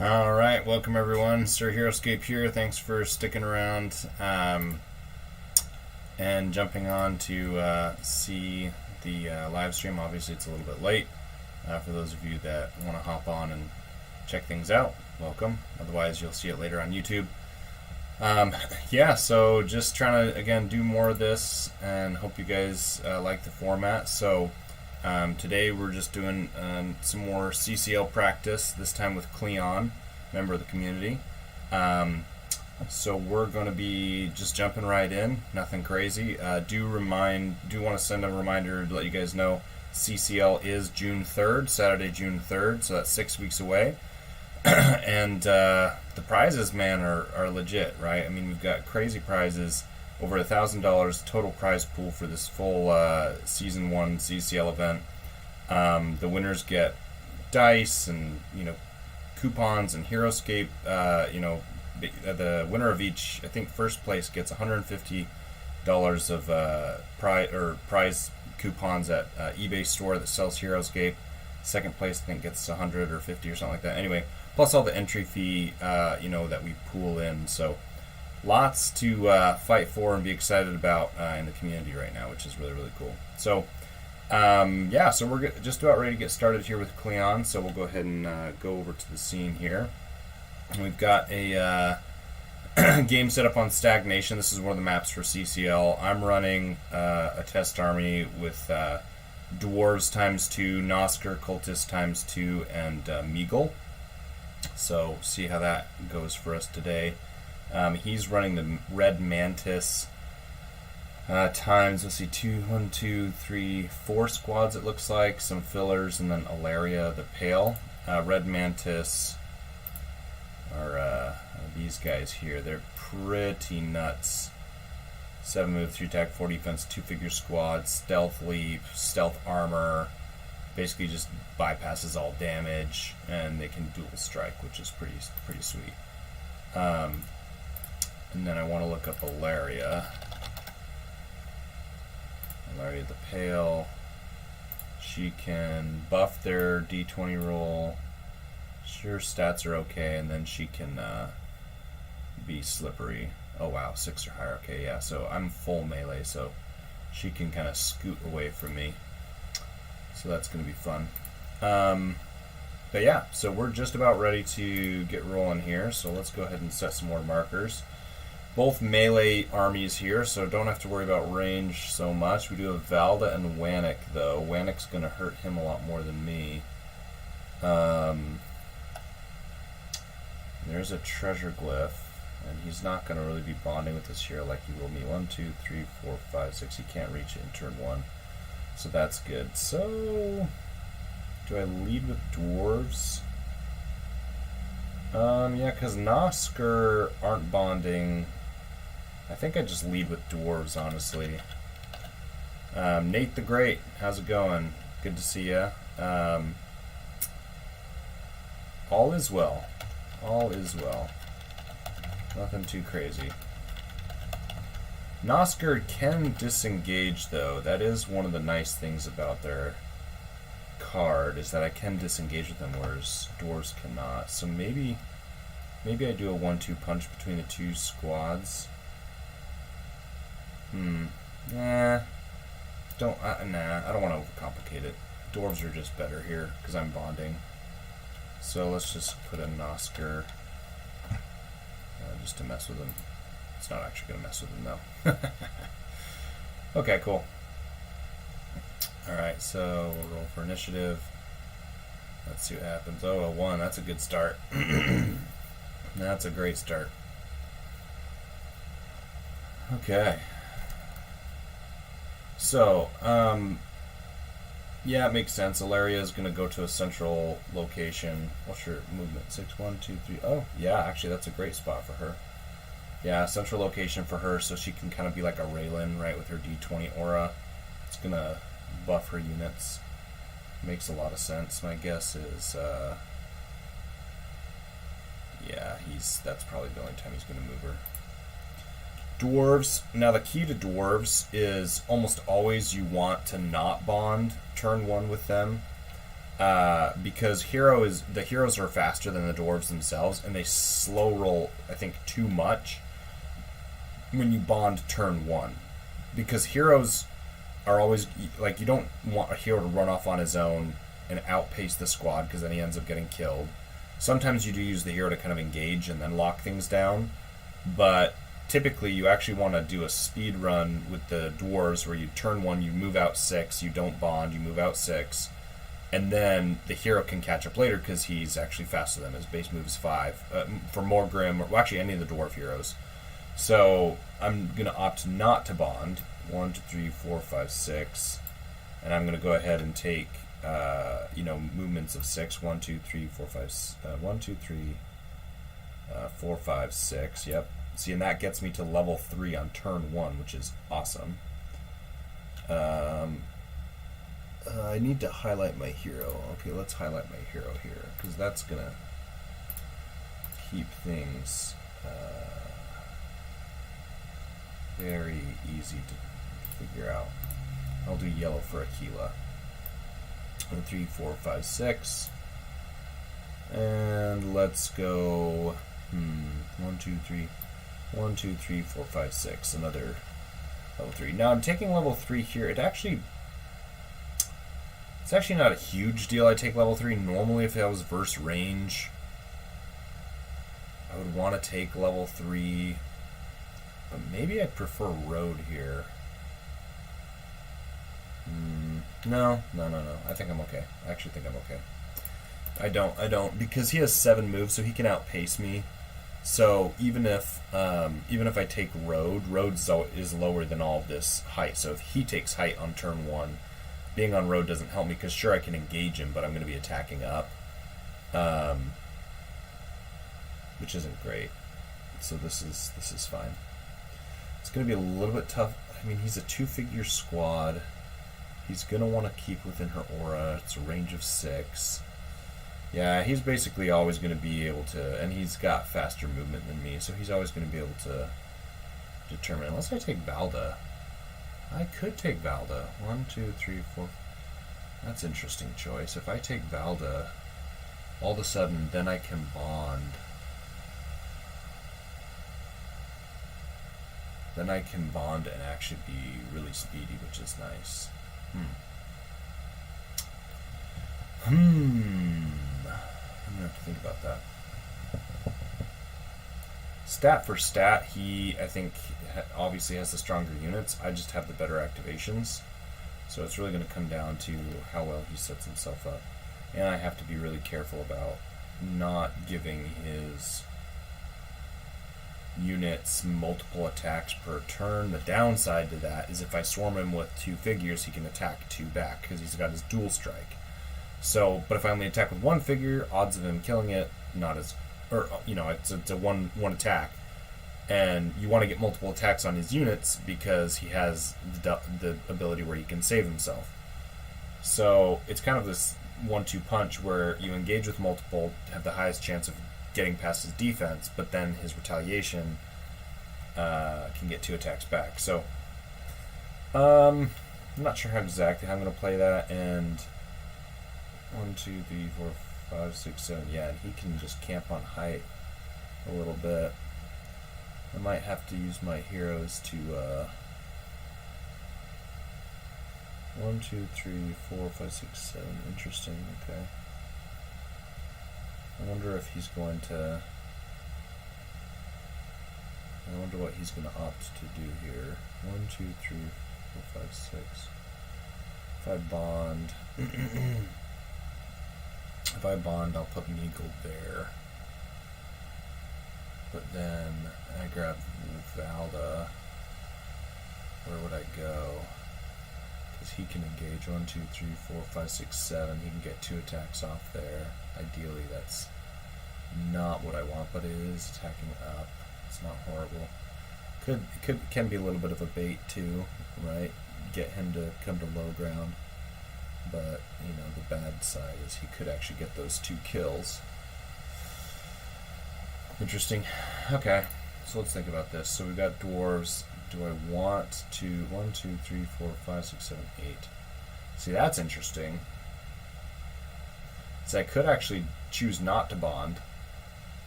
All right, welcome everyone. Sir HeroScape here. Thanks for sticking around and jumping on to see the live stream. Obviously, it's a little bit late. For those of you that want to hop on and check things out, welcome. Otherwise, you'll see it later on YouTube. Yeah, so just trying to, again, do more of this and hope you guys like the format. So today we're just doing some more CCL practice, this time with Cleon, member of the community. So we're going to be just jumping right in, nothing crazy. Do want to send a reminder to let you guys know CCL is June 3rd, Saturday, June 3rd, so that's 6 weeks away. And the prizes, man, are legit, right? I mean, we've got crazy prizes, over $1,000 total prize pool for this full season 1 CCL event. The winners get dice and coupons and HeroScape. The winner of each, I think, first place gets $150 of prize coupons at eBay store that sells HeroScape. Second place, I think, gets 100 or 50 or something like that. Anyway, plus all the entry fee, that we pool in. So lots to fight for and be excited about in the community right now, which is really, really cool. So, yeah, so we're just about ready to get started here with Cleon. So we'll go ahead and go over to the scene here. We've got a game set up on Stagnation. This is one of the maps for CCL. I'm running a test army with Dwarves ×2, Nosker, Cultist ×2, and Meagle. So see how that goes for us today. He's running the Red Mantis times, let's see, 4 squads it looks like, some fillers, and then Alaria the Pale. Red Mantis are these guys here. They're pretty nuts. 7 move, 3 attack, 4 defense, 2 figure squad, stealth leap, stealth armor, basically just bypasses all damage, and they can dual strike, which is pretty sweet. And then I want to look up Alaria. Alaria the Pale. She can buff their D20 roll. Sure, stats are okay, and then she can be slippery. Oh wow, 6 or higher. Okay, yeah, so I'm full melee, so she can kind of scoot away from me. So that's going to be fun. But yeah, so we're just about ready to get rolling here, so let's go ahead and set some more markers. Both melee armies here, so don't have to worry about range so much. We do have Valda and Wannick, though. Wannick's going to hurt him a lot more than me. There's a treasure glyph, and he's not going to really be bonding with us here like he will me. 1, 2, 3, 4, 5, 6. He can't reach it in turn 1, so that's good. So, do I lead with dwarves? Yeah, because Nosker aren't bonding. I think I just lead with dwarves, honestly. Nate the Great, how's it going? Good to see ya. All is well. All is well. Nothing too crazy. Nosker can disengage, though. That is one of the nice things about their card, is that I can disengage with them, whereas dwarves cannot. So maybe I do a 1-2 punch between the two squads. Nah. I don't want to overcomplicate it. Dwarves are just better here because I'm bonding. So let's just put a Nosker just to mess with him. It's not actually going to mess with him, though. Okay, cool. Alright, so we'll roll for initiative. Let's see what happens. Oh, a 1. That's a good start. That's a great start. Okay. So, yeah, it makes sense. Alaria is going to go to a central location. What's your movement? 6, 1, 2, 3. Oh, yeah, actually, that's a great spot for her. Yeah, central location for her, so she can kind of be like a Raylan, right, with her D20 aura. It's going to buff her units. Makes a lot of sense. My guess is, yeah, that's probably the only time he's going to move her. Dwarves. Now, the key to dwarves is almost always you want to not bond turn 1 with them. because the heroes are faster than the dwarves themselves, and they slow roll, I think, too much when you bond turn 1. Because heroes are always, like, you don't want a hero to run off on his own and outpace the squad, because then he ends up getting killed. Sometimes you do use the hero to kind of engage and then lock things down, but typically you actually want to do a speed run with the dwarves where you turn 1, you move out 6, you don't bond, you move out 6, and then the hero can catch up later because he's actually faster than him. His base move is 5. For Morgrim, well, actually any of the dwarf heroes. So I'm going to opt not to bond. 1, 2, 3, 4, 5, 6. And I'm going to go ahead and take, movements of 6. 1, 2, 3, 4, 5, 1, 2, 3, 4, 5, 6. Yep. See, and that gets me to level 3 on turn 1, which is awesome. I need to highlight my hero. Okay, let's highlight my hero here, because that's going to keep things very easy to figure out. I'll do yellow for Aquila. 1, 3, 4, 5, 6. And let's go 1, 2, 3. 1, 2, 3, 4, 5, 6. Another level 3. Now I'm taking level 3 here. It's actually not a huge deal I take level 3. Normally if that was verse range, I would want to take level 3. But maybe I'd prefer road here. No. I think I'm okay. I actually think I'm okay. I don't, because he has 7 moves, so he can outpace me. So even if I take road is lower than all of this height. So if he takes height on turn 1, being on road doesn't help me, because sure I can engage him, but I'm going to be attacking up, which isn't great. So this is fine. It's going to be a little bit tough. I mean, he's a 2-figure squad. He's going to want to keep within her aura. It's a range of 6. Yeah, he's basically always going to be able to, and he's got faster movement than me, so he's always going to be able to determine, unless I take Valda. I could take Valda. 1, 2, 3, 4. That's an interesting choice. If I take Valda, all of a sudden, then I can bond. Then I can bond and actually be really speedy, which is nice. I'm gonna have to think about that. Stat for stat, he, I think, obviously has the stronger units. I just have the better activations. So it's really going to come down to how well he sets himself up. And I have to be really careful about not giving his units multiple attacks per turn. The downside to that is if I swarm him with 2 figures, he can attack 2 back, because he's got his dual strike. So, but if I only attack with 1 figure, odds of him killing it, not as, or, it's a one attack. And you want to get multiple attacks on his units because he has the ability where he can save himself. So it's kind of this 1-2 punch where you engage with multiple, have the highest chance of getting past his defense, but then his retaliation can get 2 attacks back. So I'm not sure how exactly how I'm going to play that. And 1, 2, 3, 4, 5, 6, 7. Yeah, and he can just camp on height a little bit. I might have to use my heroes to 1, 2, 3, 4, 5, 6, 7. Interesting. Okay. I wonder if he's going to. I wonder what he's going to opt to do here. 1, 2, 3, 4, 5, 6. If I bond, I'll put Meagle there. But then I grab Valda. Where would I go? Because he can engage 1, 2, 3, 4, 5, 6, 7. He can get 2 attacks off there. Ideally, that's not what I want, but it is attacking up. It's not horrible. Can be a little bit of a bait too, right? Get him to come to low ground. But the bad side is he could actually get those 2 kills. Interesting. Okay, so let's think about this. So we've got dwarves. Do I want to 1, 2, 3, 4, 5, 6, 7, 8? See, that's interesting. So I could actually choose not to bond.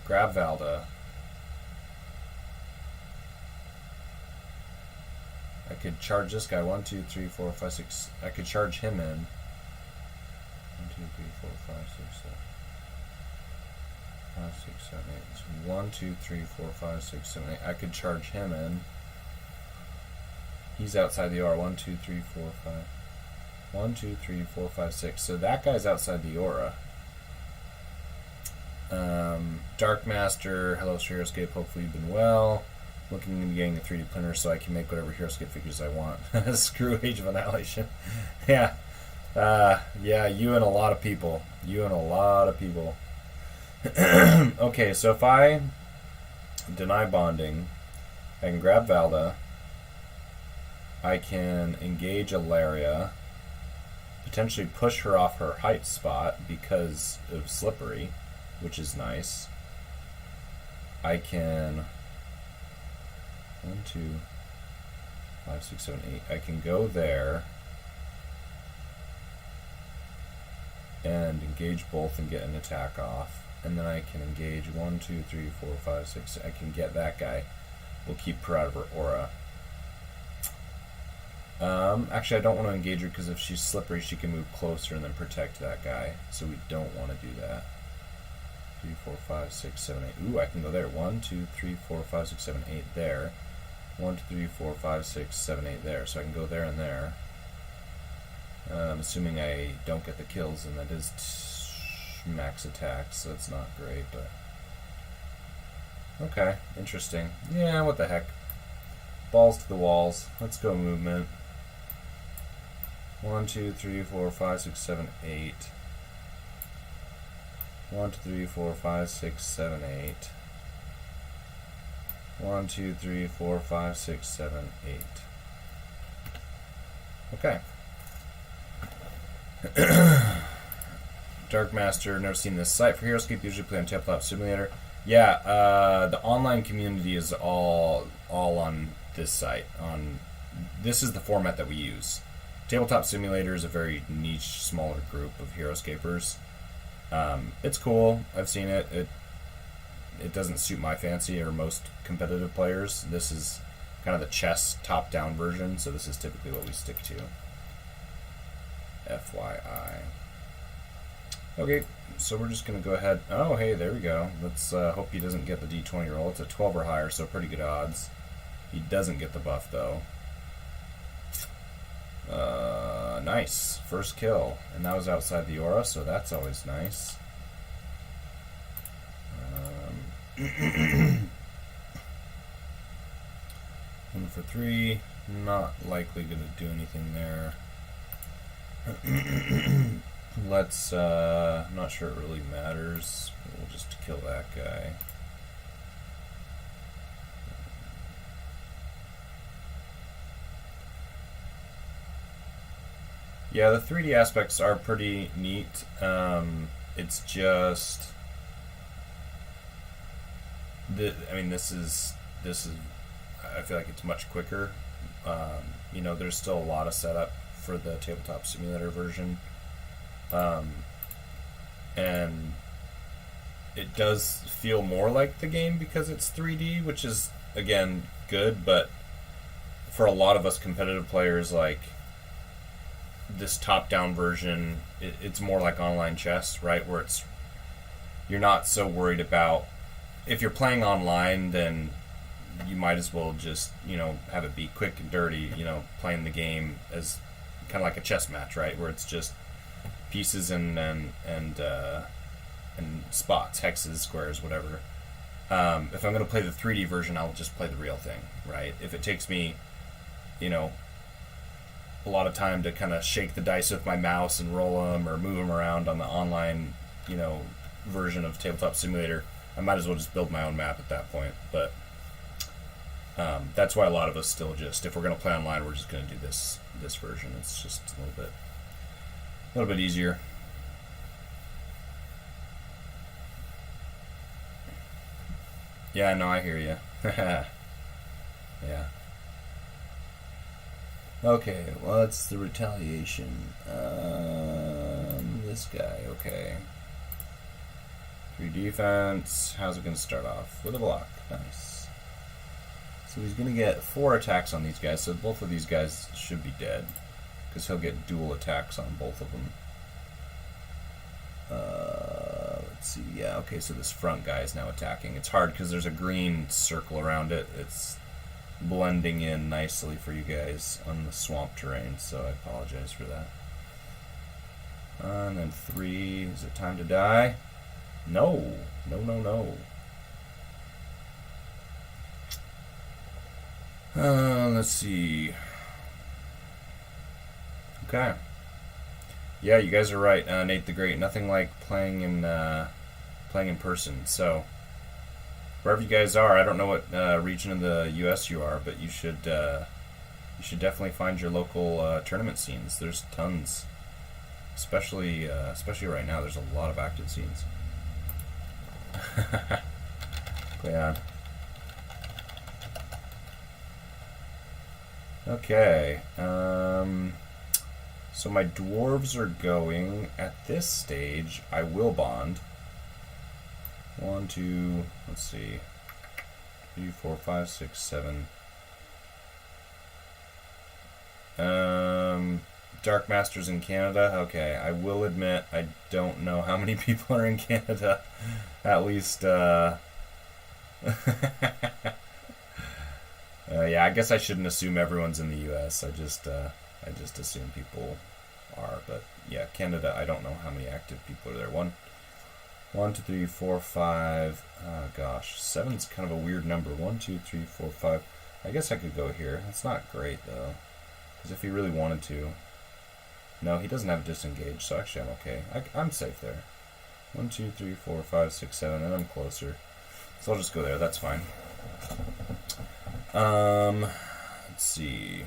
Grab Valda. I could charge this guy. 1, 2, 3, 4, 5, 6. I could charge him in. 1, 2, 3, 4, 5, 6, 7. 5, 6, 7, 8. It's 1, 2, 3, 4, 5, 6, 7, 8. I could charge him in. He's outside the aura. 1, 2, 3, 4, 5. 1, 2, 3, 4, 5, 6. So that guy's outside the aura. Dark Master, hello Heroescape, hopefully you've been well. Looking into getting a 3D printer so I can make whatever Heroescape figures I want. Screw Age of Annihilation. Yeah. Yeah, you and a lot of people. You and a lot of people. Okay, so if I deny bonding, I can grab Valda. I can engage Alaria. Potentially push her off her height spot because of Slippery, which is nice. I can 1, 2, 5, 6, 7, 8. I can go there and engage both and get an attack off. And then I can engage 1, 2, 3, 4, 5, 6. I can get that guy. We'll keep her out of her aura. Actually, I don't want to engage her because if she's Slippery, she can move closer and then protect that guy. So we don't want to do that. 3, 4, 5, 6, 7, 8. Ooh, I can go there. 1, 2, 3, 4, 5, 6, 7, 8 there. 1, 2, 3, 4, 5, 6, 7, 8 there. So I can go there and there. Assuming I don't get the kills, and that is max attacks, so that's not great, but... Okay, interesting. Yeah, what the heck. Balls to the walls. Let's go movement. 1, 2, 3, 4, 5, 6, 7, 8. 1, 2, 3, 4, 5, 6, 7, 8. 1, 2, 3, 4, 5, 6, 7, 8. Okay. Dark Master, never seen this site. For Heroescape, usually play on Tabletop Simulator. Yeah, the online community is all on this site. This is the format that we use. Tabletop Simulator is a very niche, smaller group of Heroescapers. It's cool. I've seen it. It doesn't suit my fancy or most competitive players. This is kind of the chess top-down version, so this is typically what we stick to. FYI. Okay, so we're just going to go ahead. Oh, hey, there we go. Let's hope he doesn't get the D20 roll. It's a 12 or higher, so pretty good odds. He doesn't get the buff, though. Nice. First kill. And that was outside the aura, so that's always nice. 1 for 3. Not likely going to do anything there. Let's, not sure it really matters. We'll just kill that guy. Yeah, the 3D aspects are pretty neat. It's just... I mean, this is... I feel like it's much quicker. You know, there's still a lot of setup for the Tabletop Simulator version. And it does feel more like the game because it's 3D, which is, again, good, but for a lot of us competitive players, like, this top-down version, it's more like online chess, right, where you're not so worried about, if you're playing online, then you might as well just, you know, have it be quick and dirty, you know, playing the game as kind of like a chess match, right, where it's just pieces and spots, hexes, squares, whatever. If I'm going to play the 3D version, I'll just play the real thing, right? If it takes me, you know, a lot of time to kind of shake the dice with my mouse and roll them or move them around on the online, you know, version of Tabletop Simulator, I might as well just build my own map at that point. But that's why a lot of us still just, if we're going to play online, we're just going to do this version. It's just a little bit easier. Yeah, no, I hear you. Yeah. Okay, well, that's the retaliation. This guy, okay. 3 defense. How's it going to start off? With a block. Nice. So he's going to get 4 attacks on these guys, so both of these guys should be dead. Because he'll get dual attacks on both of them. Let's see. Yeah, okay, so this front guy is now attacking. It's hard because there's a green circle around it. It's blending in nicely for you guys on the swamp terrain, so I apologize for that. And then 3. Is it time to die? No. No, no, no. Let's see. Okay. Yeah, you guys are right, Nate the Great. Nothing like playing in person. So wherever you guys are, I don't know what region of the U.S. you are, but you should definitely find your local tournament scenes. There's tons, especially right now. There's a lot of active scenes. Cleon. Okay. So my dwarves are going, at this stage, I will bond. 1, 2, let's see, 3, 4, 5, 6, 7. Dark Masters in Canada. Okay, I will admit I don't know how many people are in Canada. At least, yeah, I guess I shouldn't assume everyone's in the U.S. I just assume people are. But yeah, Canada, I don't know how many active people are there. 1, 2, 3, 4, 5. Oh gosh, 7's kind of a weird number. 1, 2, 3, 4, 5. I guess I could go here. That's not great though, because if he really wanted to. No, he doesn't have disengage, so actually I'm okay. I'm safe there. 1, 2, 3, 4, 5, 6, 7, and I'm closer. So I'll just go there, that's fine. Let's see.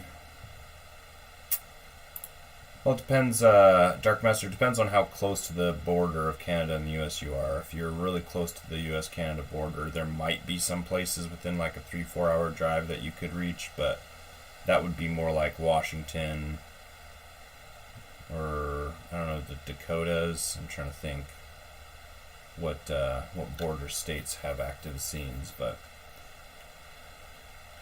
Well, it depends, Dark Master, depends on how close to the border of Canada and the US you are. If you're really close to the US-Canada border, there might be some places within like a 3-4 hour drive that you could reach, but that would be more like Washington, or, I don't know, the Dakotas. I'm trying to think what border states have active scenes, but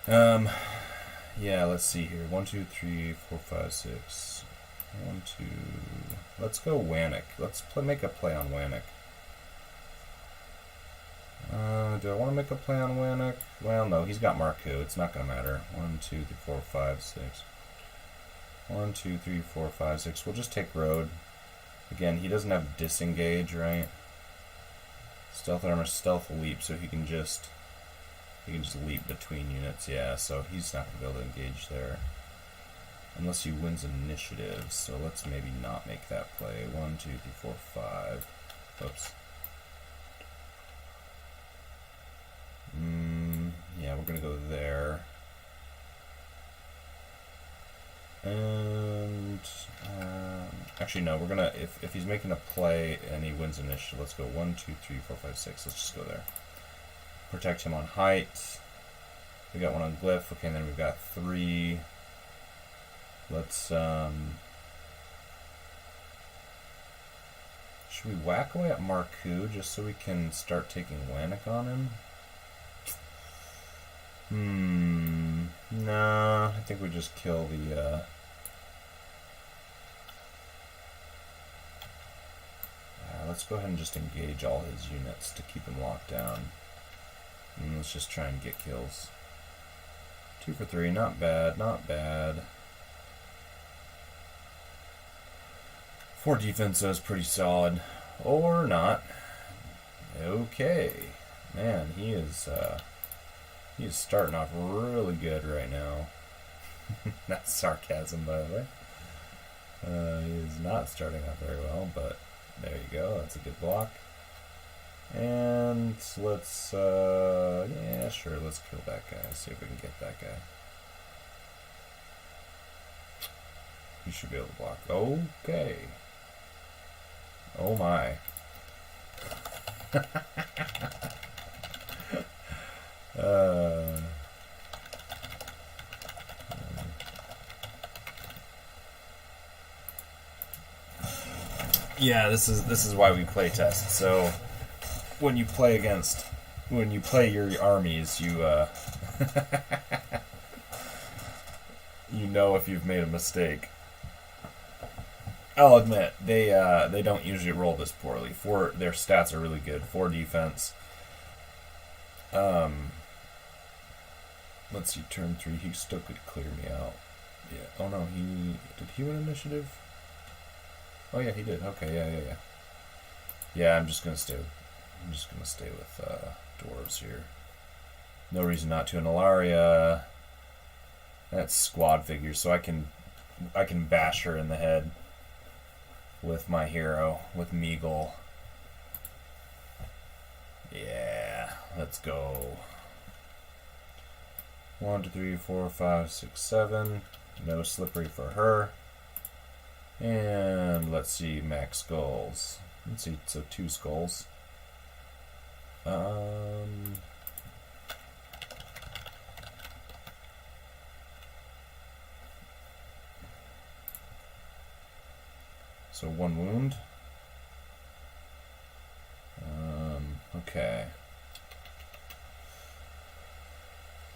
yeah, let's see here. 1, 2, 3, 4, 5, 6. 1, 2. Let's go Wannock. Let's make a play on Wannock. Do I want to make a play on Wannock? Well, no, he's got Marku. It's not going to matter. 1, 2, 3, 4, 5, 6. 1, 2, 3, 4, 5, 6. We'll just take road. Again, he doesn't have disengage, right? Stealth armor, stealth leap, so he can just leap between units. Yeah, so he's not going to be able to engage there. Unless he wins initiative, so let's maybe not make that play. 1, 2, 3, 4, 5. Oops. Yeah, we're gonna go there. And actually no, we're gonna if he's making a play and he wins initiative, let's go 1, 2, 3, 4, 5, 6. Let's just go there. Protect him on height. We got 1 on glyph. Okay, and then we've got 3. Let's should we whack away at Marku just so we can start taking Wannock on him? Nah, I think we just kill the yeah, let's go ahead and just engage all his units to keep him locked down. And let's just try and get kills. 2 for 3, not bad, not bad. 4 defense is pretty solid. Or not. Okay. Man, he is starting off really good right now. That's sarcasm, by the way. He is not starting off very well, but there you go. That's a good block. And let's, yeah, sure, let's kill that guy. See if we can get that guy. You should be able to block. Okay. Oh my. Yeah, this is why we play test. So when you play your armies, you you know if you've made a mistake. I'll admit they don't usually roll this poorly. Their stats are really good. 4 defense. Let's see, turn 3. He still could clear me out. Yeah. Oh no, did he win initiative? Oh yeah, he did. Okay, yeah. Yeah, I'm just gonna stay with dwarves here. No reason not to. And Ilaria, that's squad figures, so I can bash her in the head with my hero, with Meagle. Yeah, let's go. 1, 2, 3, 4, 5, 6, 7. No slippery for her. And let's see, max skulls. Let's see, so 2 skulls. So 1 wound. Okay.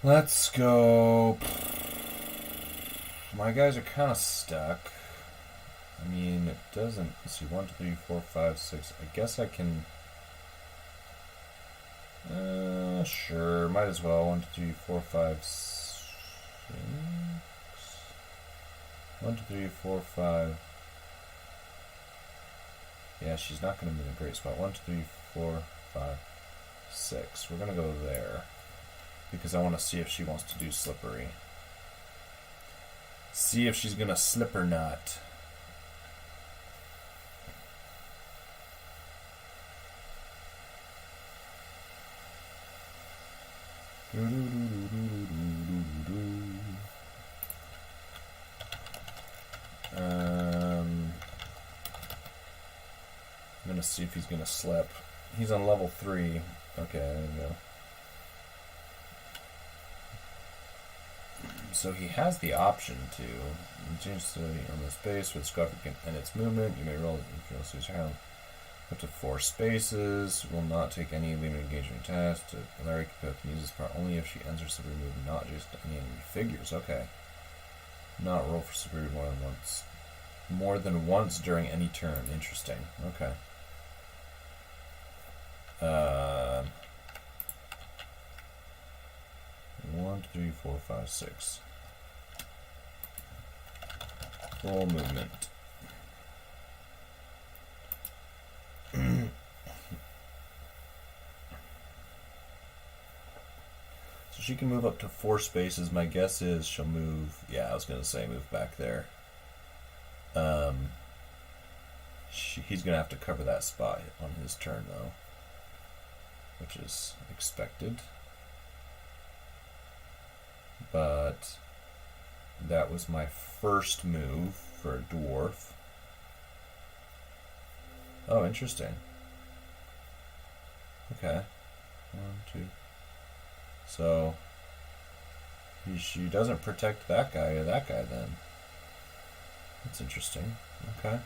Let's go. My guys are kind of stuck. I mean, it doesn't. Let's see, 1, 2, 3, 4, 5, 6. I guess I can. Sure, might as well. 1, 2, 3, 4, 5, 6. 1, 2, 3, 4, 5. Yeah, she's not going to be in a great spot. 1, 2, 3, 4, 5, 6. We're going to go there because I want to see if she wants to do slippery. See if she's going to slip or not. I'm gonna see if he's gonna slip. He's on level 3. Okay, there we go. So he has the option to change the on the space with squad and its movement. You may roll it if you want to use your hand. Up to 4 spaces. Will not take any limited engagement tasks. Larry can use this power only if she ends her super move, not just any enemy figures. Okay. Not roll for superior more than once. More than once during any turn. Interesting. Okay. 1, 2, 3, 4, 5, 6. Full movement. So she can move up to 4 spaces. My guess is she'll move. Yeah, I was gonna say move back there. He's gonna have to cover that spot on his turn though, which is expected. But that was my first move for a dwarf. Oh, interesting. Okay. 1, 2. So she doesn't protect that guy or that guy then. That's interesting. Okay.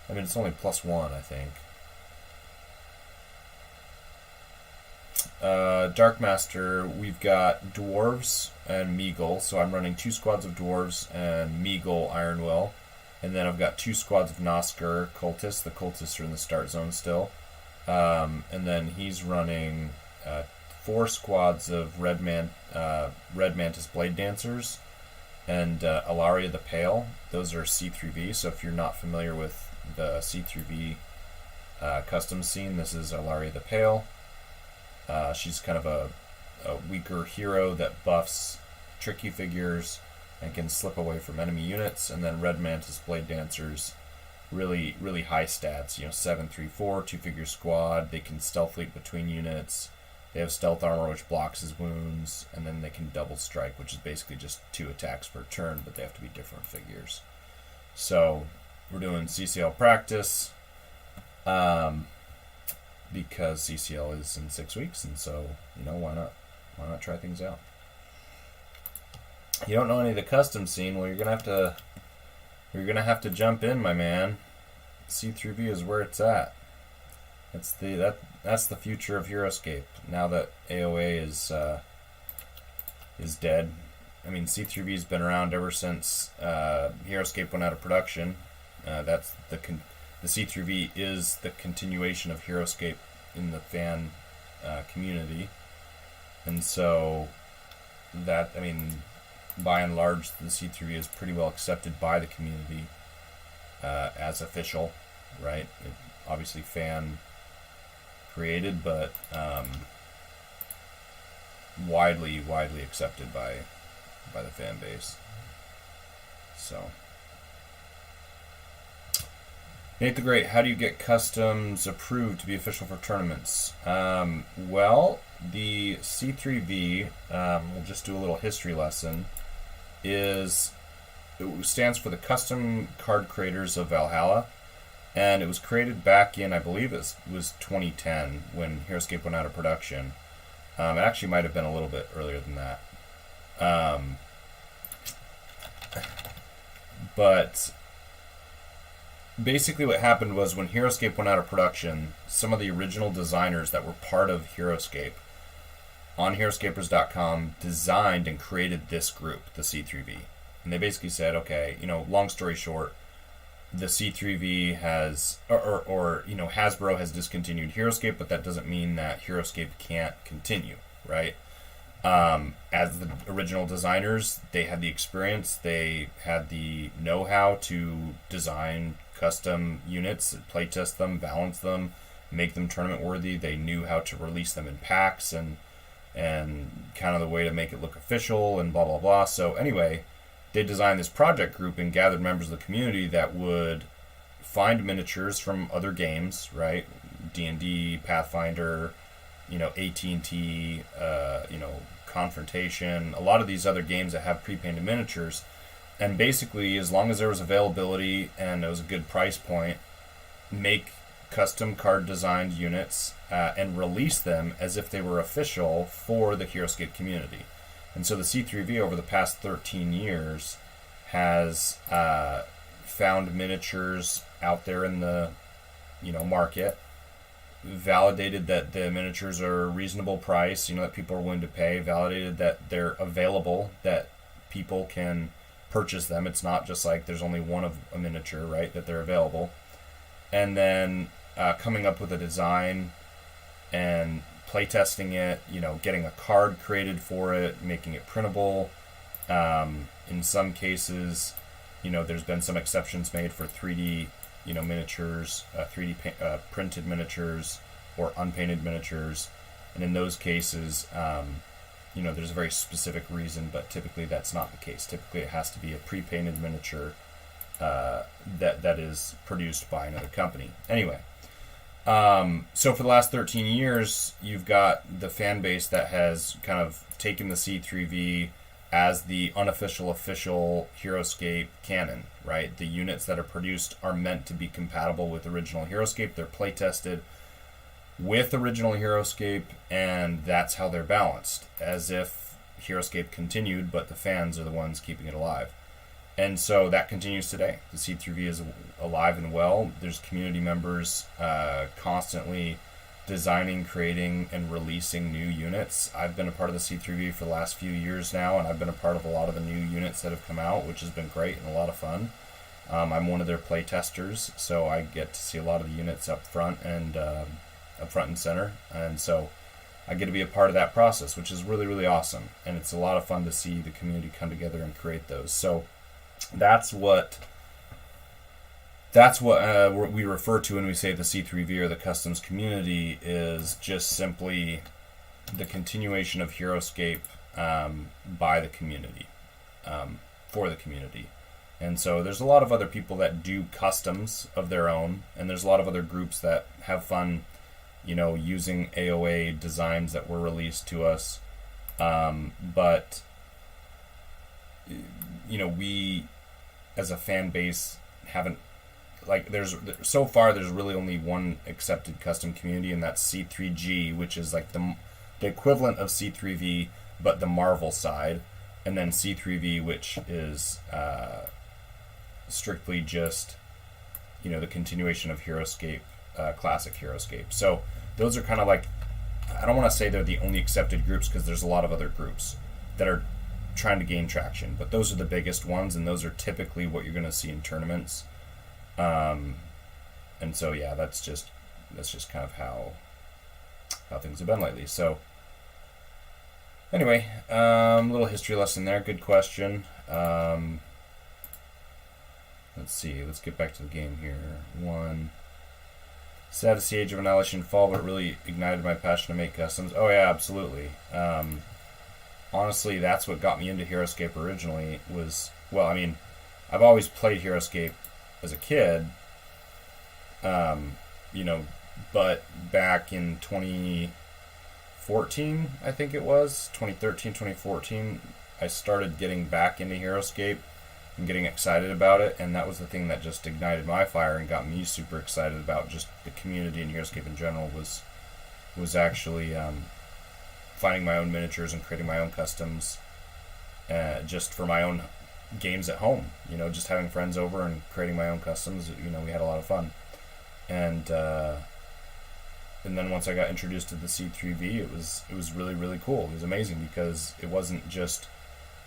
I mean, it's only +1, I think. Dark Master, we've got dwarves and Meagle, so I'm running 2 squads of dwarves and Meagle Iron Will, and then I've got 2 squads of Nosker cultists. The cultists are in the start zone still, and then he's running 4 squads of Red Mantis Blade Dancers and Ilaria the Pale. Those are C3V, so if you're not familiar with the C3V custom scene, this is Ilaria the Pale. She's kind of a weaker hero that buffs tricky figures and can slip away from enemy units. And then Red Mantis Blade Dancers, really, really high stats. 7/3/4, 2-figure squad. They can stealth leap between units. They have stealth armor, which blocks his wounds, and then they can double strike, which is basically just 2 attacks per turn, but they have to be different figures. So we're doing CCL Practice. Because CCL is in 6 weeks, and so why not try things out? You don't know any of the custom scene. Well, you're gonna have to jump in, my man. C3V is where it's at, That's the future of HeroScape. Now that AOA is dead. I mean, C3V's been around ever since HeroScape went out of production. The C3V is the continuation of HeroScape in the fan community, and so that, I mean, by and large, the C3V is pretty well accepted by the community as official, right? Obviously fan created, but widely accepted by the fan base. So, Nate the Great, how do you get customs approved to be official for tournaments? Well, the C3V, we'll just do a little history lesson, it stands for the Custom Card Creators of Valhalla, and it was created back in, I believe it was 2010 when HeroScape went out of production. It actually might have been a little bit earlier than that. But basically what happened was when HeroScape went out of production, some of the original designers that were part of HeroScape on HeroScapers.com designed and created this group, the C3V. And they basically said, okay, long story short, the C3V has, Hasbro has discontinued HeroScape, but that doesn't mean that HeroScape can't continue, right? As the original designers, they had the experience, they had the know-how to design custom units, playtest them, balance them, make them tournament worthy. They knew how to release them in packs and kind of the way to make it look official and blah blah blah. So anyway, they designed this project group and gathered members of the community that would find miniatures from other games, right? D&D, Pathfinder, AT&T, Confrontation, a lot of these other games that have pre-painted miniatures. And basically, as long as there was availability and it was a good price point, make custom card designed units and release them as if they were official for the HeroScape community. And so the C3V over the past 13 years has found miniatures out there in the market, validated that the miniatures are a reasonable price, that people are willing to pay, validated that they're available, that people can purchase them. It's not just like there's only one of a miniature, right, that they're available. And then coming up with a design and playtesting it, getting a card created for it, making it printable. In some cases, there's been some exceptions made for 3D, miniatures, 3D printed miniatures or unpainted miniatures. And in those cases, there's a very specific reason, but typically that's not the case. Typically it has to be a pre-painted miniature that is produced by another company. Anyway, so for the last 13 years, you've got the fan base that has kind of taken the C3V as the unofficial, official HeroScape canon, right? The units that are produced are meant to be compatible with original HeroScape. They're play-tested with original HeroScape, and that's how they're balanced, as if HeroScape continued, but the fans are the ones keeping it alive. And so that continues today. The C3V is alive and well. There's community members constantly designing, creating, and releasing new units. I've been a part of the C3V for the last few years now, and I've been a part of a lot of the new units that have come out, which has been great and a lot of fun. I'm one of their play testers, so I get to see a lot of the units up front and center, and so I get to be a part of that process, which is really, really awesome. And it's a lot of fun to see the community come together and create those. So that's what we refer to when we say the C3V or the customs community is just simply the continuation of HeroScape by the community, for the community. And so there's a lot of other people that do customs of their own, and there's a lot of other groups that have fun, using AOA designs that were released to us. But we as a fan base haven't, so far there's really only one accepted custom community, and that's C3G, which is like the equivalent of C3V, but the Marvel side, and then C3V, which is strictly just, the continuation of HeroScape Classic Heroescape. So those are kind of like, I don't want to say they're the only accepted groups because there's a lot of other groups that are trying to gain traction, but those are the biggest ones, and those are typically what you're going to see in tournaments. And so yeah, that's just kind of how things have been lately. So anyway, little history lesson there. Good question. Let's see. Let's get back to the game here. Sad to see Age of Annihilation fall, but it really ignited my passion to make customs. Oh yeah, absolutely. Honestly, that's what got me into Heroescape originally. Well, I mean, I've always played Heroescape as a kid. But back in 2014, I think it was 2013, 2014, I started getting back into Heroescape and getting excited about it, and that was the thing that just ignited my fire and got me super excited about just the community in Heroescape in general. Was actually finding my own miniatures and creating my own customs, just for my own games at home. Just having friends over and creating my own customs. We had a lot of fun, and then once I got introduced to the C3V, it was really, really cool. It was amazing because it wasn't just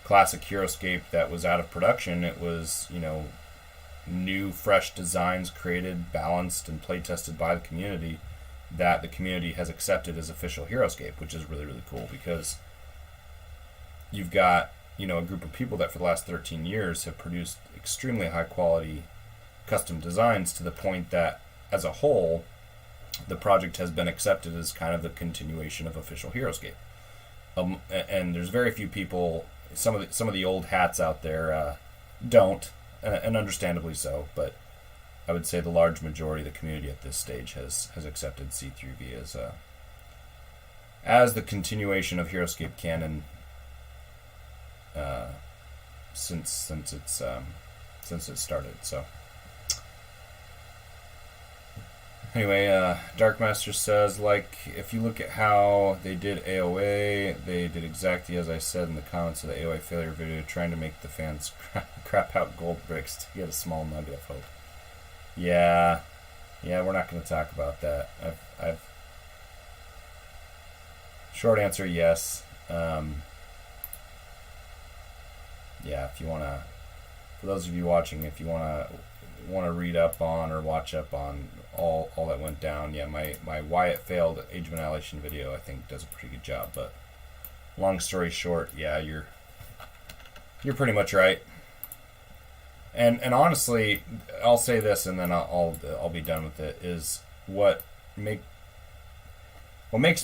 classic Heroescape that was out of production. It was, new, fresh designs created, balanced, and play tested by the community that the community has accepted as official Heroescape, which is really, really cool because you've got, a group of people that for the last 13 years have produced extremely high quality custom designs to the point that as a whole, the project has been accepted as kind of the continuation of official Heroescape. And there's very few people. Some of the old hats out there don't, and understandably so. But I would say the large majority of the community at this stage has accepted C3V as the continuation of Heroescape canon since it started. So. Anyway, Darkmaster says, if you look at how they did AOA, they did exactly as I said in the comments of the AOA failure video, trying to make the fans crap out gold bricks to get a small nugget of hope. Yeah, we're not going to talk about that. Short answer, yes. If you want to, for those of you watching, if you want to read up on or watch up on all that went down, my why it failed Age of Annihilation video I think does a pretty good job. But long story short, you're pretty much right. And honestly, I'll say this and then I'll be done with it. Is what makes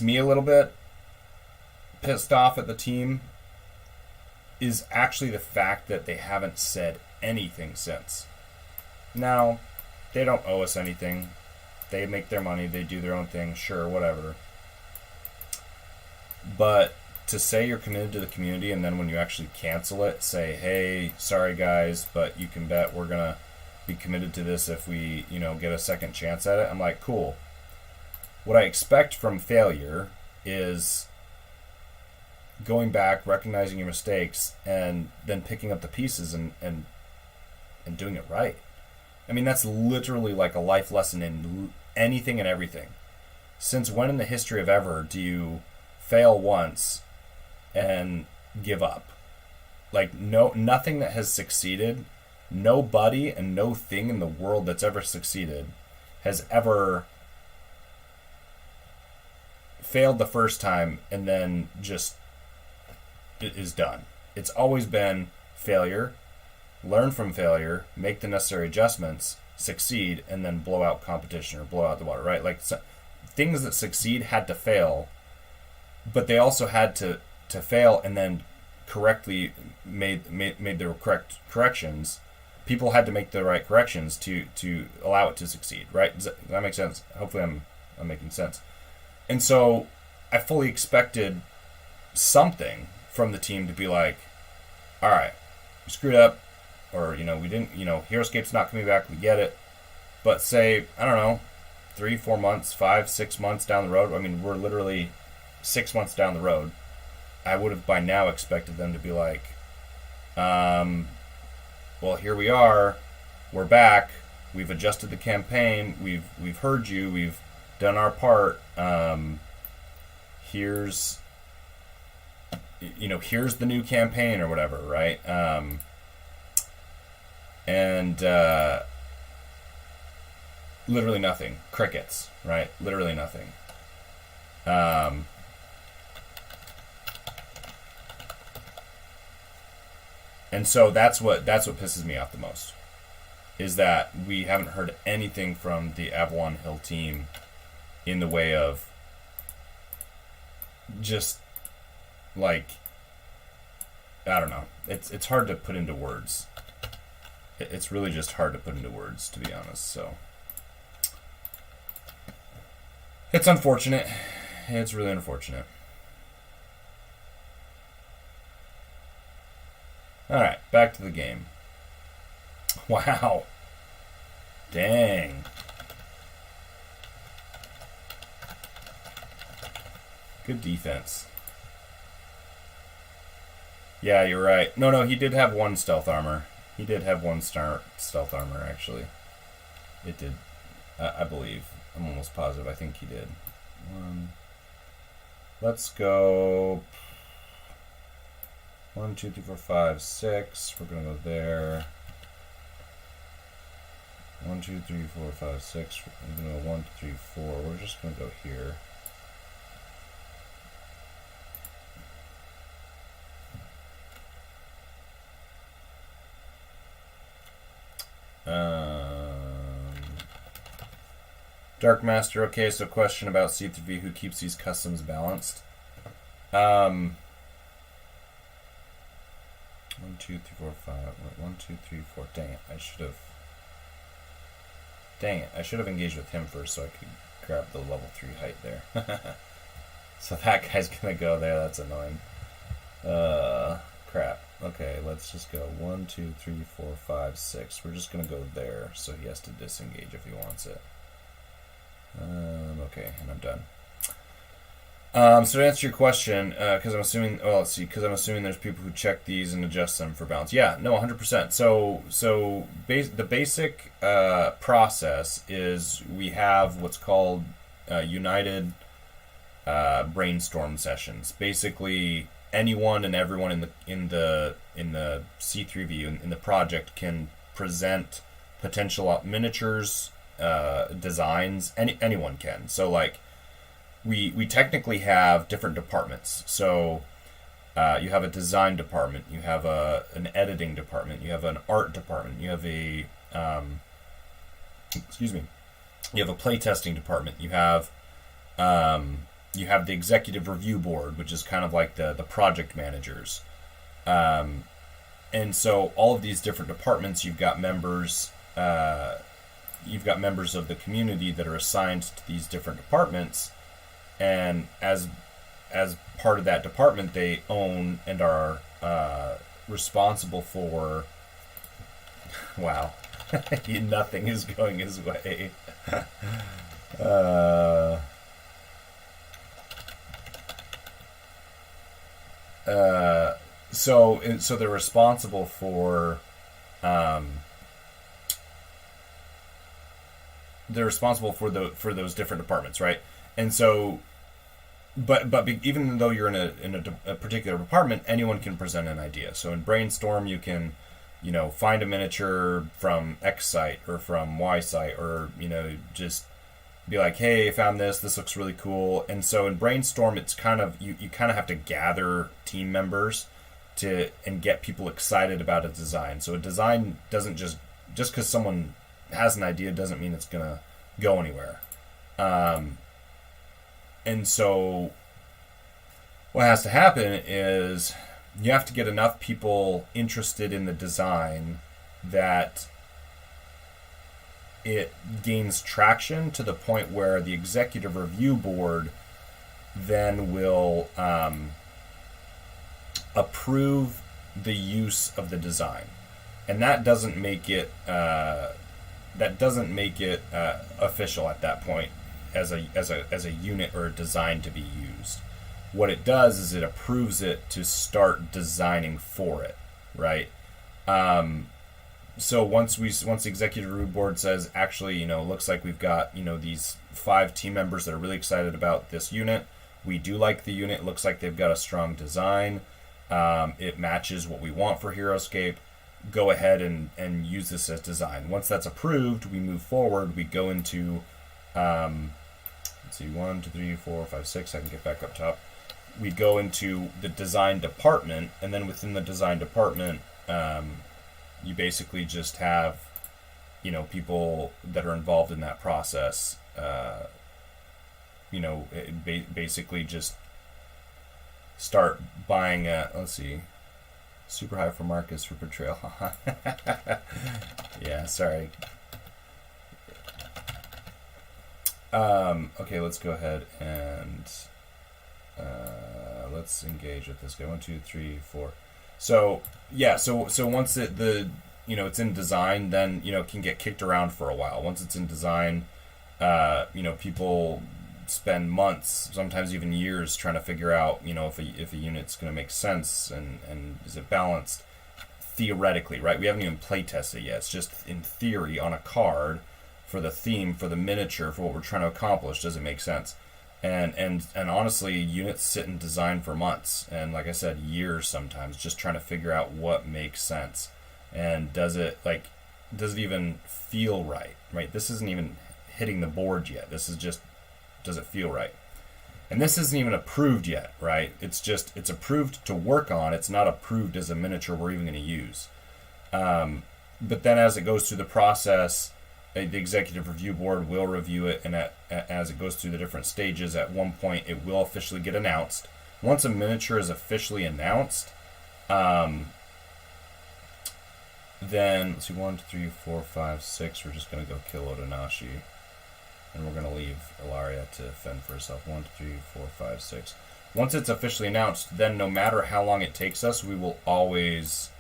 me a little bit pissed off at the team is actually the fact that they haven't said anything since. Now, they don't owe us anything. They make their money. They do their own thing. Sure, whatever. But to say you're committed to the community and then when you actually cancel it, say, hey, sorry guys, but you can bet we're going to be committed to this if we, get a second chance at it. I'm like, cool. What I expect from failure is going back, recognizing your mistakes, and then picking up the pieces and doing it right. I mean, that's literally like a life lesson in anything and everything. Since when in the history of ever do you fail once and give up? Nothing that has succeeded, nobody and no thing in the world that's ever succeeded has ever failed the first time and then just is done. It's always been failure, learn from failure, make the necessary adjustments, succeed, and then blow out competition or blow out the water, right? Things that succeed had to fail, but they also had to fail and then correctly made the correct corrections. People had to make the right corrections to allow it to succeed, right? Does that make sense? Hopefully I'm making sense. And so I fully expected something from the team to be like, all right, we screwed up, or, we didn't, Heroescape's not coming back, we get it. But say, I don't know, 3, 4 months, 5, 6 months down the road, I mean, we're literally 6 months down the road, I would have by now expected them to be like, well, here we are, we're back, we've adjusted the campaign. We've heard you. We've done our part. Here's here's the new campaign or whatever, right? And literally nothing. Crickets, right? Literally nothing. And so that's what pisses me off the most, is that we haven't heard anything from the Avalon Hill team in the way of just like, I don't know. It's hard to put into words. It's really just hard to put into words, to be honest. So it's unfortunate. It's really unfortunate. Alright, back to the game. Wow. Dang. Good defense. Yeah, you're right. No, he did have one stealth armor. He did have one stealth armor, actually. It did. I believe. I'm almost positive. I think he did. Let's go... 1, 2, 3, 4, 5, 6. We're going to go there. 1, 2, 3, 4, 5, 6. We're going to go 1, 2, 3, 4. We're just going to go here. Dark Master, okay, so question about C3V, who keeps these customs balanced? 1, 2, 3, 4, 5. 1, 2, 3, 4. Dang it, I should have engaged with him first so I could grab the level 3 height there. So that guy's gonna go there, that's annoying. Crap. Okay, let's just go 1, 2, 3, 4, 5, 6. We're just gonna go there, so he has to disengage if he wants it. Okay, and I'm done. So to answer your question, because I'm assuming, because I'm assuming there's people who check these and adjust them for balance. Yeah, no, 100%. So the basic process is we have what's called united brainstorm sessions. Basically, anyone and everyone in the C3V in the project can present potential miniatures, designs. Anyone can. So like, we technically have different departments. So you have a design department, you have an editing department, you have an art department, you have a you have a playtesting department, you have the executive review board, which is kind of like the project managers. And so all of these different departments, you've got members of the community that are assigned to these different departments, and as part of that department, they own and are responsible for... Wow. Nothing is going his way. So they're responsible for those different departments, right? And so, but even though you're in a particular department, anyone can present an idea. So in Brainstorm, you can, find a miniature from X site or from Y site, or just be like, hey, I found this. This looks really cool. And so in Brainstorm, it's kind of you kind of have to gather team members and get people excited about a design. So a design doesn't just because someone has an idea doesn't mean it's gonna go anywhere. And so what has to happen is you have to get enough people interested in the design that it gains traction to the point where the executive review board then will approve the use of the design. And that doesn't make it official at that point as a unit or a design to be used. What it does is it approves it to start designing for it, right? So once the executive review board says, actually, looks like we've got, these 5 team members that are really excited about this unit. We do like the unit. It looks like they've got a strong design. It matches what we want for HeroScape. Go ahead and use this as design. Once that's approved, we move forward. We go into, let's see, 1, 2, 3, 4, 5, 6. I can get back up top. We go into the design department, and then within the design department, you basically just have, people that are involved in that process. Basically just start buying. Let's see, super high for Marcus for portrayal. Yeah, sorry. Okay, let's go ahead and let's engage with this guy. 1, 2, 3, 4. So yeah, so once it's in design, then it can get kicked around for a while. Once it's in design, people spend months, sometimes even years, trying to figure out if a unit's going to make sense and is it balanced theoretically, right? We haven't even play tested it yet. It's just in theory on a card for the theme, for the miniature, for what we're trying to accomplish. Does it make sense? And honestly, units sit in design for months, and like I said, years sometimes, just trying to figure out what makes sense. And does it even feel right? Right? This isn't even hitting the board yet. This is just, does it feel right? And this isn't even approved yet, right? It's approved to work on. It's not approved as a miniature we're even going to use. But then as it goes through the process, the executive review board will review it, and as it goes through the different stages, at one point it will officially get announced. Once a miniature is officially announced, then let's see, 1, 2, 3, 4, 5, 6. We're just gonna go kill Otonashi, and we're gonna leave Ilaria to fend for herself. 1, 2, 3, 4, 5, 6. Once it's officially announced, then no matter how long it takes us, we will always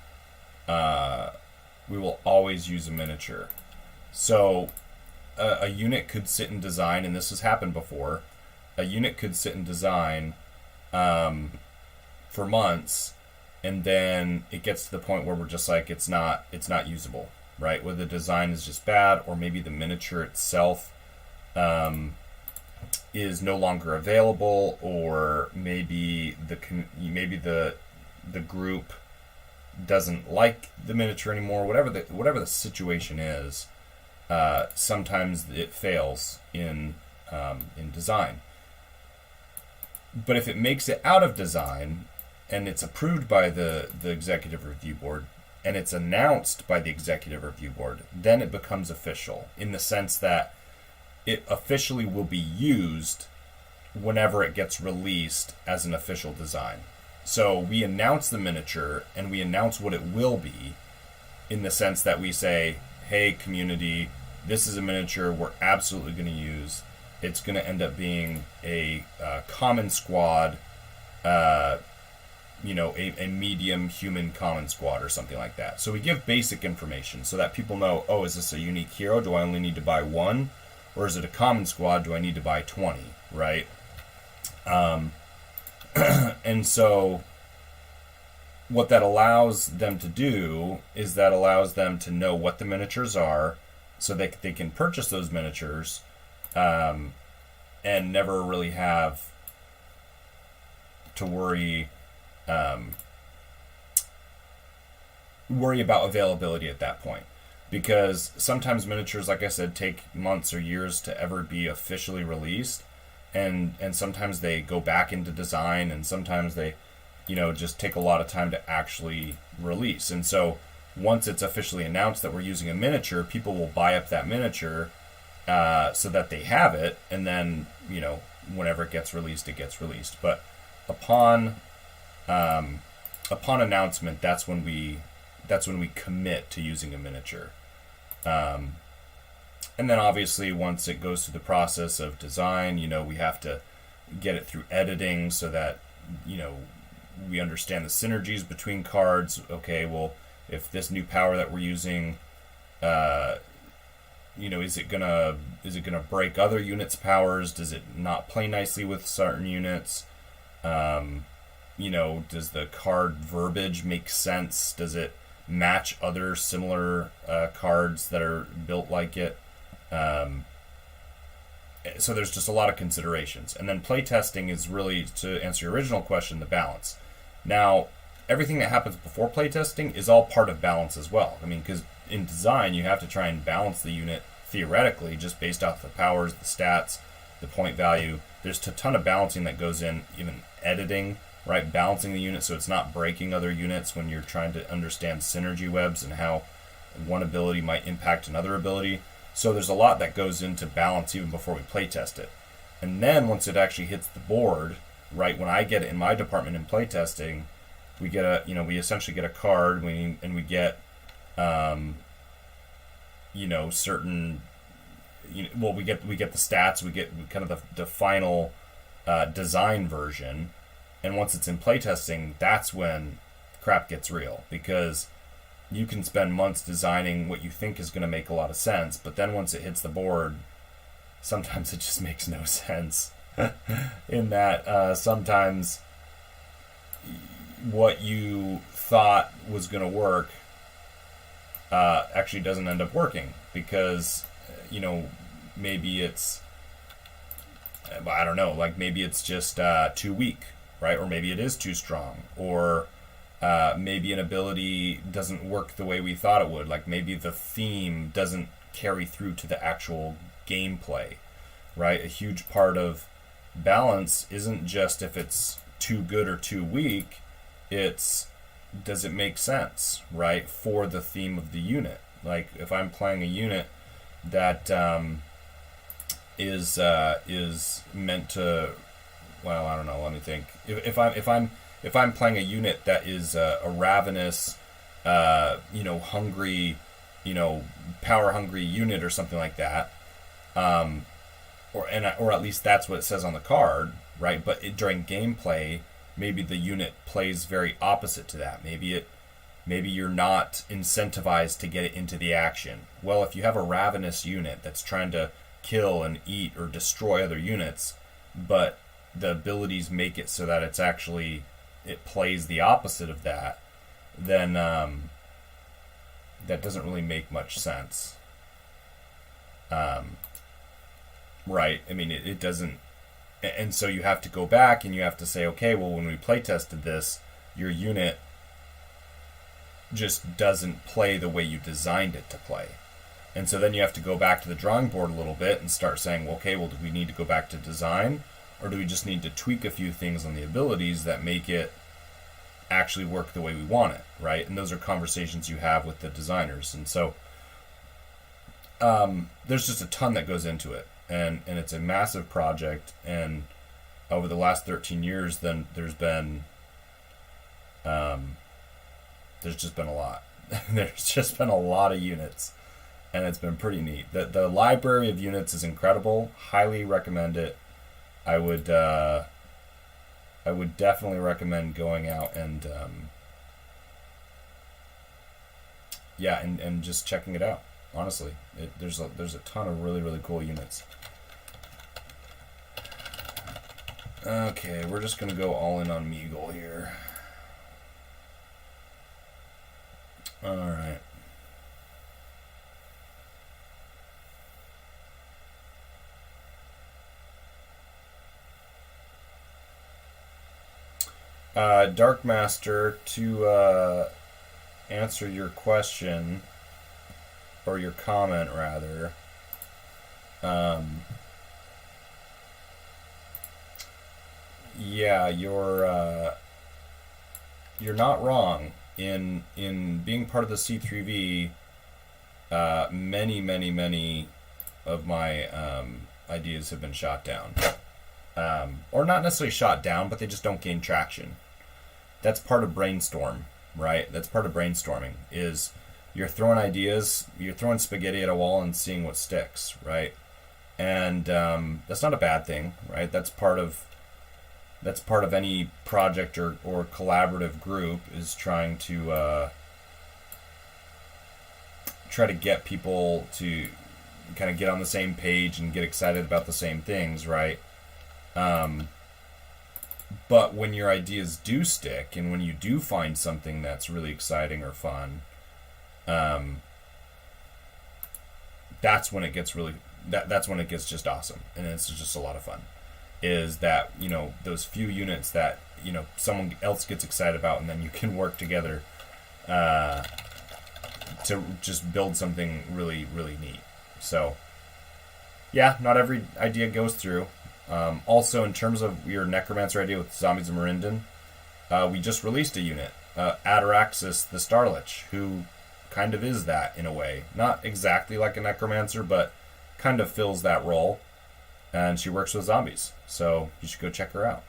use a miniature. So a unit could sit in design, and this has happened before. A unit could sit in design for months, and then it gets to the point where we're just like, it's not usable, right? Whether the design is just bad, or maybe the miniature itself is no longer available, or maybe the group doesn't like the miniature anymore. Whatever the situation is. Sometimes it fails in design. But if it makes it out of design and it's approved by the executive review board and it's announced by the executive review board, then it becomes official, in the sense that it officially will be used whenever it gets released as an official design. So we announce the miniature and we announce what it will be, in the sense that we say, hey, community, this is a miniature we're absolutely going to use. It's going to end up being a common squad, a medium human common squad or something like that. So we give basic information so that people know, oh, is this a unique hero? Do I only need to buy 1? Or is it a common squad? Do I need to buy 20, right? And so what that allows them to do is that allows them to know what the miniatures are, so they can purchase those miniatures and never really have to worry about availability at that point. Because sometimes miniatures, like I said, take months or years to ever be officially released, and sometimes they go back into design, and sometimes they just take a lot of time to actually release. And so once it's officially announced that we're using a miniature, people will buy up that miniature so that they have it, and then whenever it gets released, it gets released. But upon announcement, that's when we commit to using a miniature. And then obviously once it goes through the process of design, we have to get it through editing so that we understand the synergies between cards. Okay, well, if this new power that we're using, is it gonna break other units' powers? Does it not play nicely with certain units? Does the card verbiage make sense? Does it match other similar cards that are built like it. So there's just a lot of considerations. And then playtesting is really, to answer your original question, the balance. Now, everything that happens before playtesting is all part of balance as well. I mean, because in design, you have to try and balance the unit theoretically just based off the powers, the stats, the point value. There's a ton of balancing that goes in, even editing, right? Balancing the unit so it's not breaking other units when you're trying to understand synergy webs and how one ability might impact another ability. So there's a lot that goes into balance even before we playtest it. And then once it actually hits the board, right, when I get it in my department in playtesting, we get we essentially get a card, and we get, certain, we get the stats, we get kind of the final design version, and once it's in playtesting, that's when crap gets real, because you can spend months designing what you think is going to make a lot of sense, but then once it hits the board, sometimes it just makes no sense. In that sometimes what you thought was going to work actually doesn't end up working, because maybe it's, I don't know, like maybe it's just too weak, right? Or maybe it is too strong, or maybe an ability doesn't work the way we thought it would. Like maybe the theme doesn't carry through to the actual gameplay, right? A huge part of balance isn't just if it's too good or too weak, it's does it make sense, right, for the theme of the unit. Like if I'm playing a unit that is meant to, well, I don't know, let me think. If I'm playing a unit that is a ravenous, hungry, power hungry unit or something like that, or at least that's what it says on the card, right? But during gameplay, maybe the unit plays very opposite to that. Maybe you're not incentivized to get it into the action. Well, if you have a ravenous unit that's trying to kill and eat or destroy other units, but the abilities make it so that it plays the opposite of that, then that doesn't really make much sense. Right? I mean, it doesn't. And so you have to go back and you have to say, okay, well, when we play tested this, your unit just doesn't play the way you designed it to play. And so then you have to go back to the drawing board a little bit and start saying, well, okay, well, do we need to go back to design? Or do we just need to tweak a few things on the abilities that make it actually work the way we want it, right? And those are conversations you have with the designers. And so there's just a ton that goes into it. And it's a massive project. And over the last 13 years, then there's just been a lot. There's just been a lot of units. And it's been pretty neat. The library of units is incredible. Highly recommend it. I would definitely recommend going out and and just checking it out. Honestly, there's a ton of really, really cool units. Okay, we're just gonna go all in on Meagle here. All right. Dark Master, to answer your question, or your comment rather, yeah, you're not wrong in being part of the C3V. Many of my ideas have been shot down, or not necessarily shot down, but they just don't gain traction. That's part of brainstorm, right? That's part of brainstorming, is you're throwing ideas, you're throwing spaghetti at a wall and seeing what sticks, right? And that's not a bad thing, right? That's part of any project or collaborative group, is trying to try to get people to kind of get on the same page and get excited about the same things, right? But when your ideas do stick, and when you do find something that's really exciting or fun, um, that's when it gets really that's when it gets just awesome, and it's just a lot of fun. Is that, you know, those few units that, you know, someone else gets excited about, and then you can work together to just build something really, really neat. So yeah, not every idea goes through. Also, in terms of your Necromancer idea with Zombies of Marinden, we just released a unit, Ataraxis the Starlich, who kind of is that in a way. Not exactly like a Necromancer, but kind of fills that role. And she works with zombies, so you should go check her out.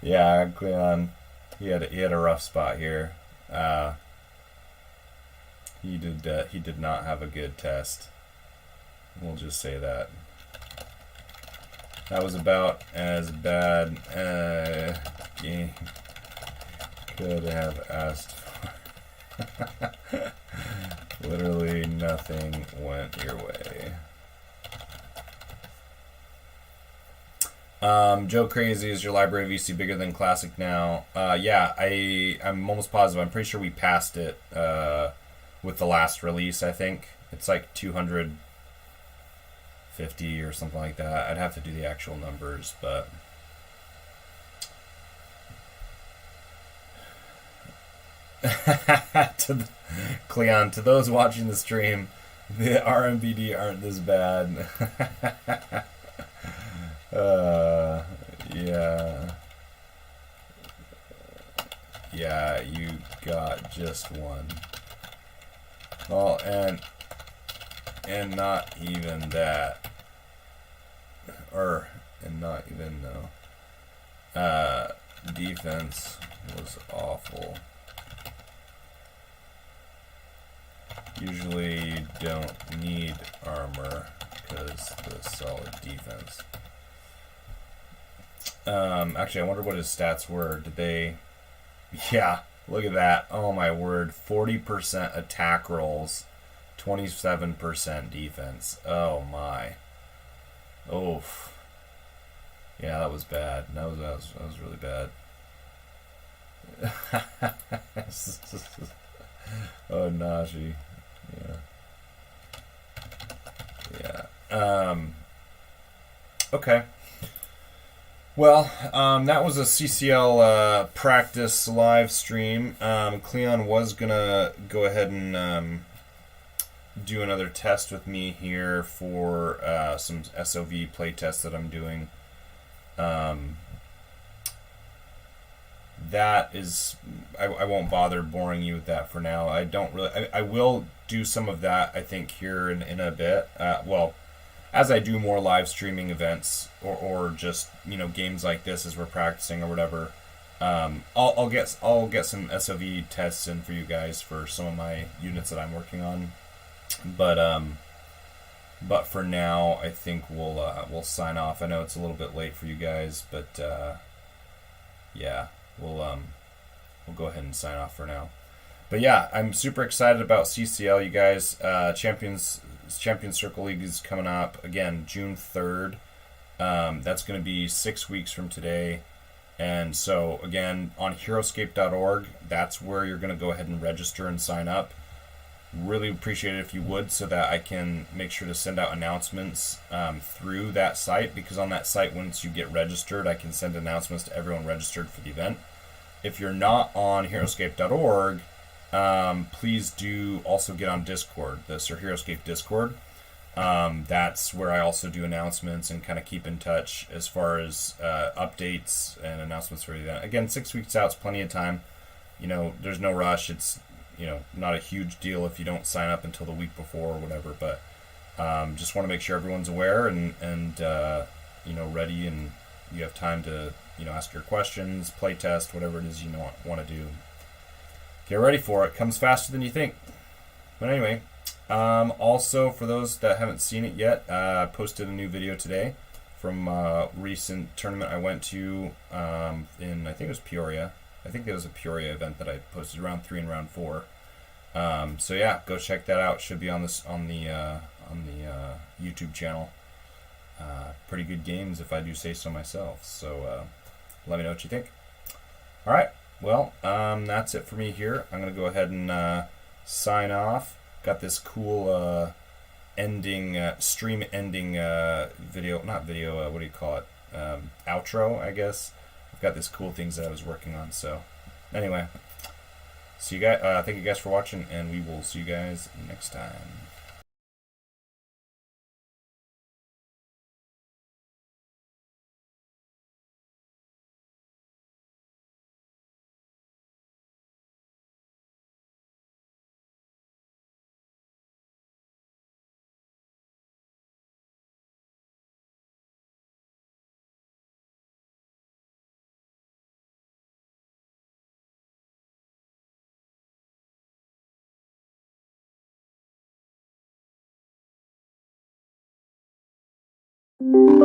Yeah, Cleon, he had a rough spot here. He did not have a good test. We'll just say that. That was about as bad game could have asked for. Literally nothing went your way. Joe Crazy, is your library VC bigger than Classic now? Yeah, I'm almost positive. I'm pretty sure we passed it with the last release, I think. It's like 250 or something like that. I'd have to do the actual numbers, but... Cleon, to those watching the stream, the RMBD aren't this bad. Yeah. Yeah, you got just one. Well, and not even that. And not even, no. Defense was awful. Usually you don't need armor because the solid defense. Actually, I wonder what his stats were. Did they... Yeah, look at that. Oh my word. 40% attack rolls, 27% defense. Oh my. Oof. Yeah, that was bad. That was really bad. Oh, Nashi. Yeah. Okay. Well, that was a CCL practice live stream. Cleon was gonna go ahead and do another test with me here for some SOV play tests that I'm doing. That is, I won't bother boring you with that for now. I will do some of that, I think, here in a bit. Well, as I do more live streaming events or just, you know, games like this as we're practicing or whatever, I'll get some SOV tests in for you guys for some of my units that I'm working on. But for now, I think we'll sign off. I know it's a little bit late for you guys, but yeah. We'll go ahead and sign off for now. But yeah, I'm super excited about CCL, you guys. Champions Circle League is coming up again June 3rd. That's going to be 6 weeks from today. And so again, on Heroescape.org, that's where you're going to go ahead and register and sign up. Really appreciate it if you would, so that I can make sure to send out announcements through that site, because on that site, once you get registered, I can send announcements to everyone registered for the event. If you're not on Heroescape.org, please do also get on Discord, the Sir Heroescape Discord. That's where I also do announcements and kind of keep in touch as far as updates and announcements for the event. Again, 6 weeks out is plenty of time. You know, there's no rush. It's, you know, not a huge deal if you don't sign up until the week before or whatever, but just want to make sure everyone's aware and you know, ready, and you have time to, you know, ask your questions, play test, whatever it is you want to do. Get ready for it. Comes faster than you think. But anyway, also for those that haven't seen it yet, I posted a new video today from a recent tournament I went to in, I think it was Peoria. I think there was a Peoria event that I posted round 3 and round 4. So yeah, go check that out. It should be on the YouTube channel. pretty good games if I do say so myself. So let me know what you think. All right. Well, that's it for me here. I'm going to go ahead and sign off. Got this cool stream ending video, not video, what do you call it? Outro, I guess. I've got this cool things that I was working on. So anyway, see you guys. Thank you guys for watching, and we will see you guys next time. Thank you.